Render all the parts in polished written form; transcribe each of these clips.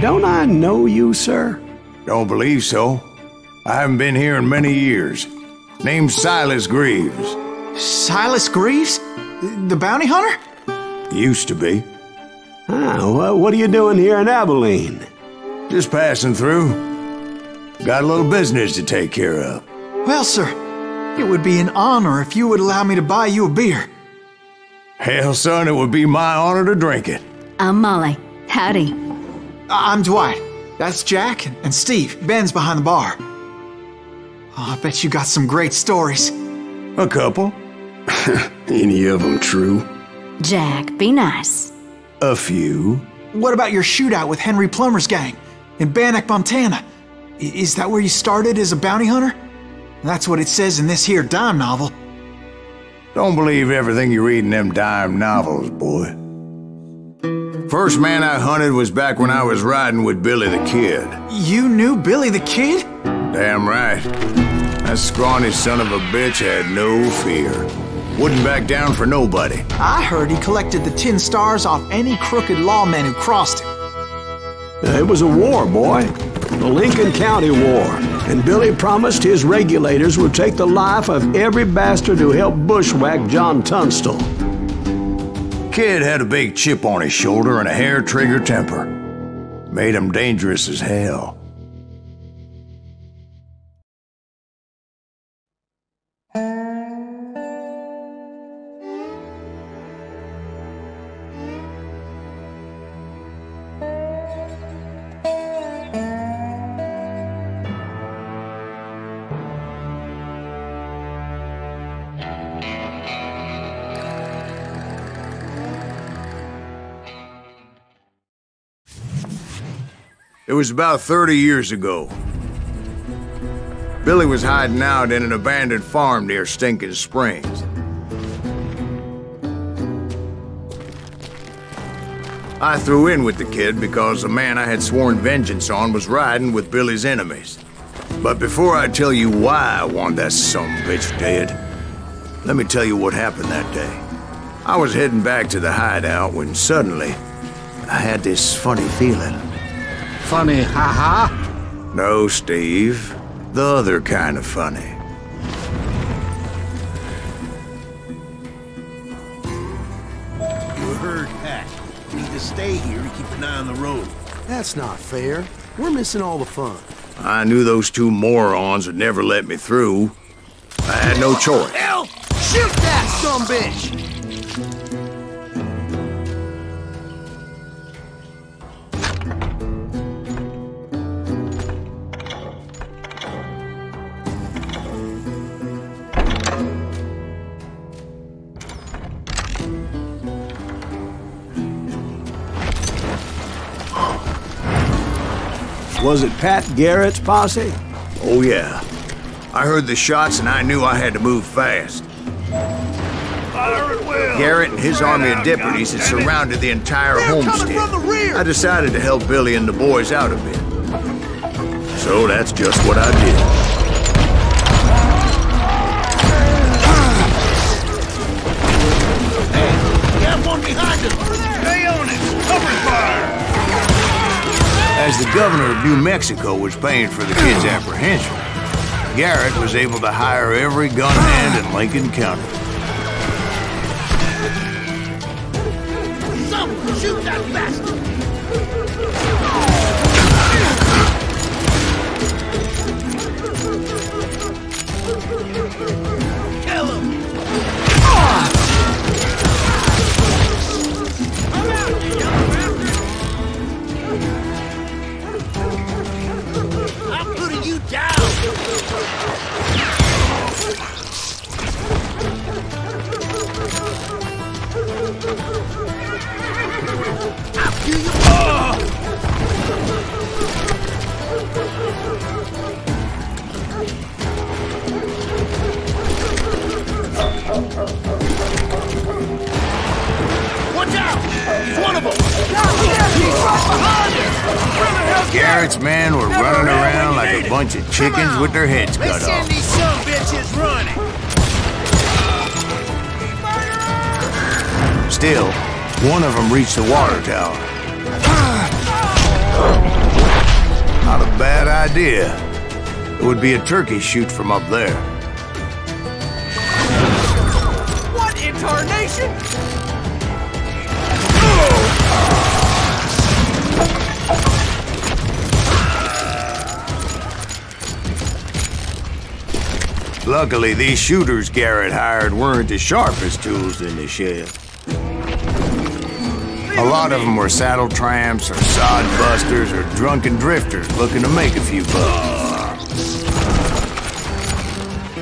Don't I know you, sir? Don't believe so. I haven't been here in many years. Name's Silas Greaves. Silas Greaves? The bounty hunter? Used to be. Well, what are you doing here in Abilene? Just passing through. Got a little business to take care of. Well, sir, it would be an honor if you would allow me to buy you a beer. Hell, son, it would be my honor to drink it. I'm Molly. Howdy. I'm Dwight. That's Jack and Steve. Ben's behind the bar. Oh, I bet you got some great stories. A couple. Any of them true? Jack, be nice. A few. What about your shootout with Henry Plummer's gang in Bannock, Montana? Is that where you started as a bounty hunter? That's what it says in this here dime novel. Don't believe everything you read in them dime novels, boy. First man I hunted was back when I was riding with Billy the Kid. You knew Billy the Kid? Damn right. That scrawny son of a bitch had no fear. Wouldn't back down for nobody. I heard he collected the 10 stars off any crooked lawman who crossed him. It was a war, boy. The Lincoln County War. And Billy promised his regulators would take the life of every bastard who helped bushwhack John Tunstall. Kid had a big chip on his shoulder and a hair-trigger temper. Made him dangerous as hell. It was about 30 years ago. Billy was hiding out in an abandoned farm near Stinking Springs. I threw in with the kid because the man I had sworn vengeance on was riding with Billy's enemies. But before I tell you why I want that sumbitch dead, let me tell you what happened that day. I was heading back to the hideout when suddenly I had this funny feeling. Funny, haha? No, Steve. The other kind of funny. You heard Pat. We need to stay here and keep an eye on the road. That's not fair. We're missing all the fun. I knew those two morons would never let me through. I had no choice. Hell! Shoot that sumbitch! Was it Pat Garrett's posse? Oh, yeah. I heard the shots and I knew I had to move fast. Garrett and his army of deputies had surrounded the entire homestead. I decided to help Billy and the boys out a bit. So that's just what I did. Hey, we have one behind us! Stay on it! Cover fire! As the governor of New Mexico was paying for the kid's apprehension, Garrett was able to hire every gun hand in Lincoln County. Someone shoot that bastard! Kill him! Come out, you young bastard! I'm putting you down! I'll kill you! Watch out! He's one of them! He's right behind us! Garrett's men were running around like a bunch of chickens with their heads cut Let's send off. these sumbitches running! Still, one of them reached the water tower. idea. It would be a turkey shoot from up there. What in tarnation? Luckily, these shooters Garrett hired weren't as sharp as tools in the shed. A lot of them were saddle tramps or sod busters or drunken drifters looking to make a few bucks.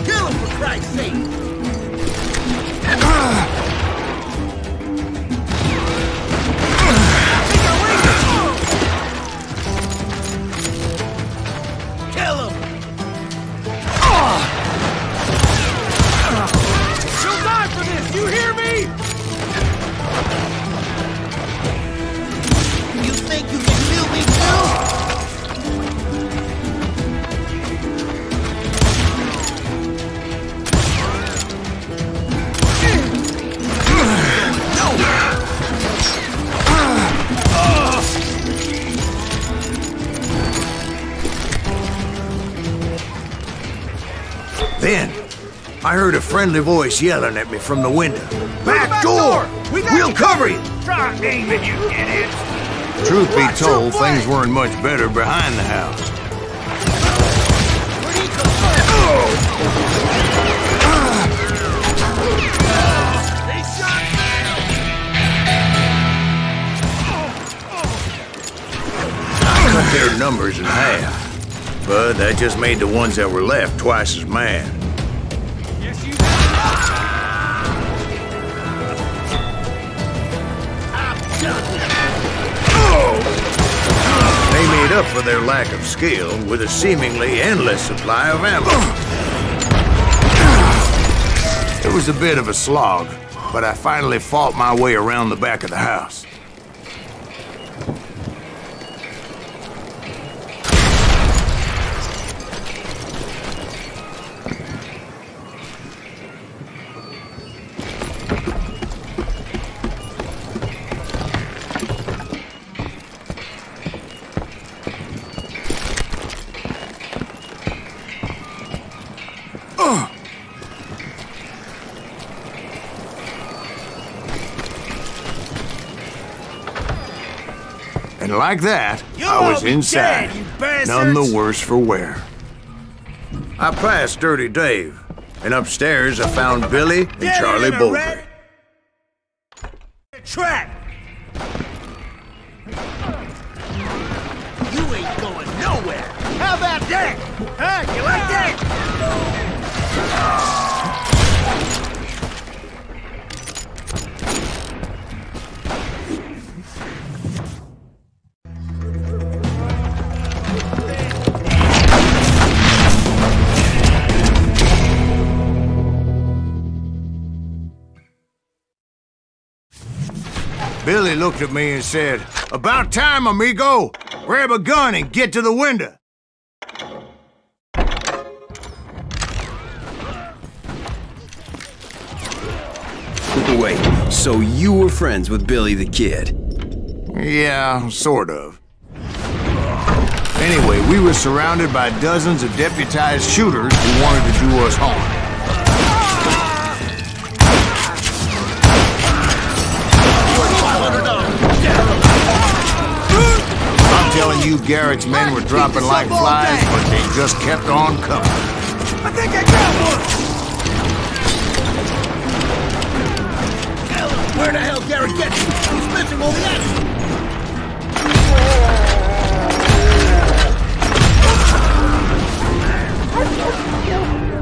Kill him, for Christ's sake! Kill him! She'll die for this, you hear me? You think you can kill me too? Then, I heard a friendly voice yelling at me from the window. Back door! We'll cover you! Try aiming, you idiots! Truth be Watch your told, flank. things weren't much better behind the house. Where'd he come from? They shot I cut their numbers in half, but that just made the ones that were left twice as mad. Yes, you They made up for their lack of skill with a seemingly endless supply of ammo. It was a bit of a slog, but I finally fought my way around the back of the house. And like that, I was inside, none the worse for wear. I passed Dirty Dave, and upstairs I found Billy and Charlie Bolger. Trap! You ain't going nowhere! How about that? Huh? You like that? Billy looked at me and said, "About time, amigo! Grab a gun and get to the window!" Wait, so you were friends with Billy the Kid? Yeah, sort of. Anyway, we were surrounded by dozens of deputized shooters who wanted to do us harm. I'm telling you, Garrett's men were dropping like flies, but they just kept on coming. I think I got one! Where the hell Garrett gets you? He's missing all the action!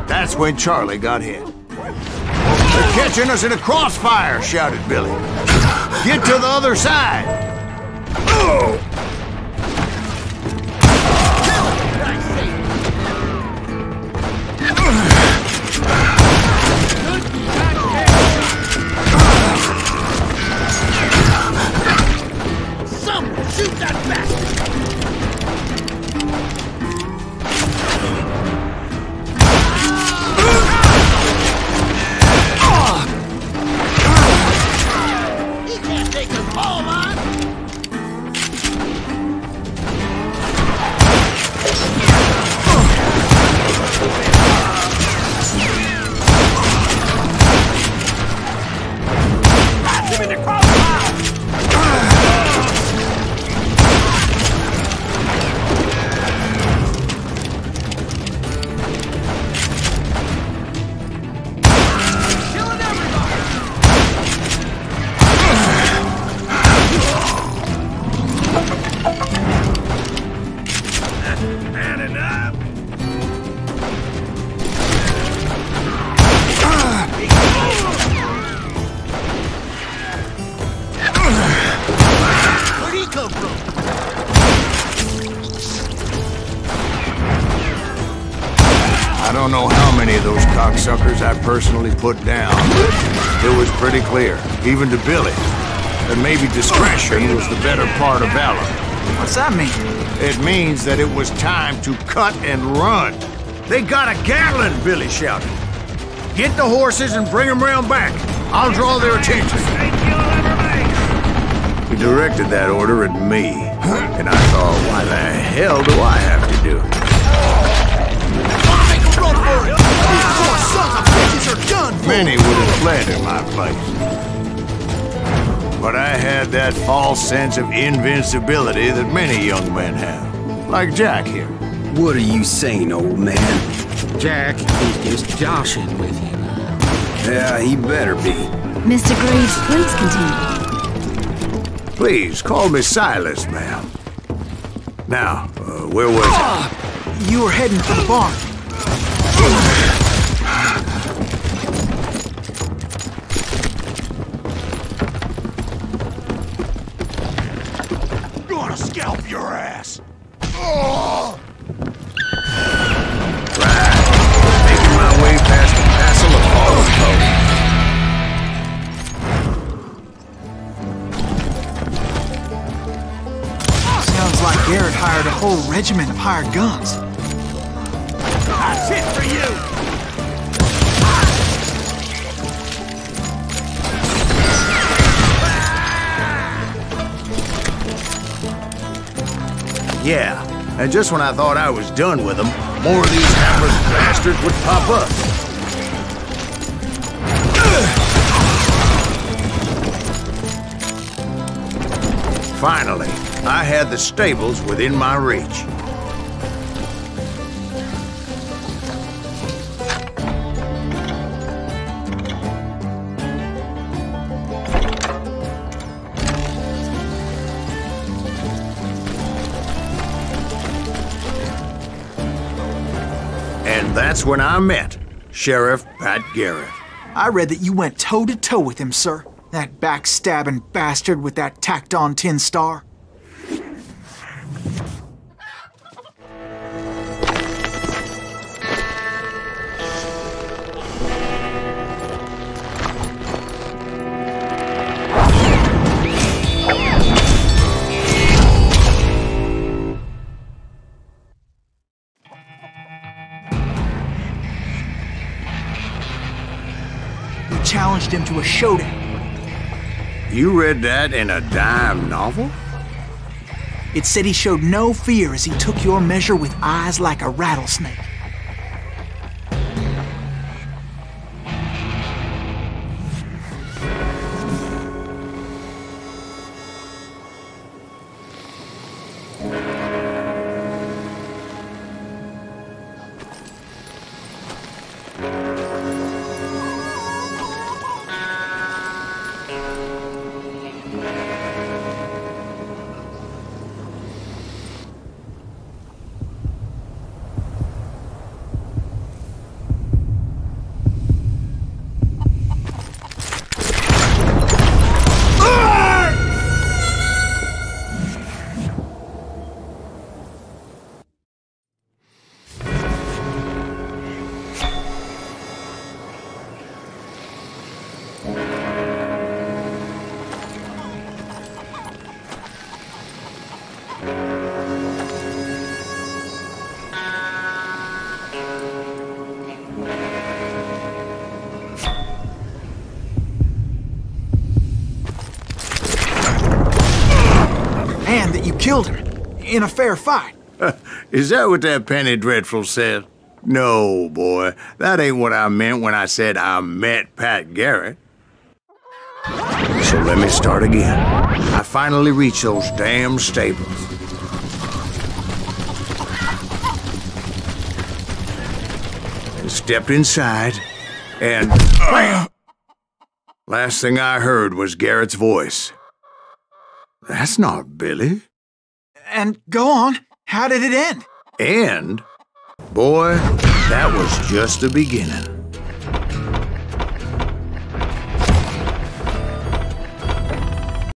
That's when Charlie got hit. "They're catching us in a crossfire!" shouted Billy. "Get to the other side!" Someone shoot that bastard! He can't take us all on! don't know how many of those cocksuckers I personally put down. It was pretty clear, even to Billy, that maybe discretion was the better part of valor. What's that mean? It means that it was time to cut and run. They got a Gatlin, Billy shouted. Get the horses and bring them round back. I'll draw their attention. He directed that order at me, and I thought, why the hell do I have to do it? Make a run for it! These poor sons of bitches are done for! Many would have fled in my place. But I had that false sense of invincibility that many young men have. Like Jack here. What are you saying, old man? Jack, he's just joshing with you now. Yeah, he better be. Mr. Greaves, please continue. Please, call me Silas, ma'am. Now, where was I? You were heading for the barn. Gonna scalp your ass! Oh! Right. Making my way past the castle of Falls. Sounds like Garrett hired a whole regiment of hired guns. That's it for you! Yeah, and just when I thought I was done with them, more of these hapless bastards would pop up. Finally, I had the stables within my reach. And that's when I met Sheriff Pat Garrett. I read that you went toe-to-toe with him, sir. That backstabbing bastard with that tacked-on tin star. You challenged him to a showdown. You read that in a dime novel? It said he showed no fear as he took your measure with eyes like a rattlesnake. And that you killed him in a fair fight. Is that what that Penny Dreadful said? No, boy. That ain't what I meant when I said I met Pat Garrett. So let me start again. I finally reached those damn stables. And stepped inside, and bam! Last thing I heard was Garrett's voice. That's not Billy. And go on, how did it end? And, boy, that was just the beginning.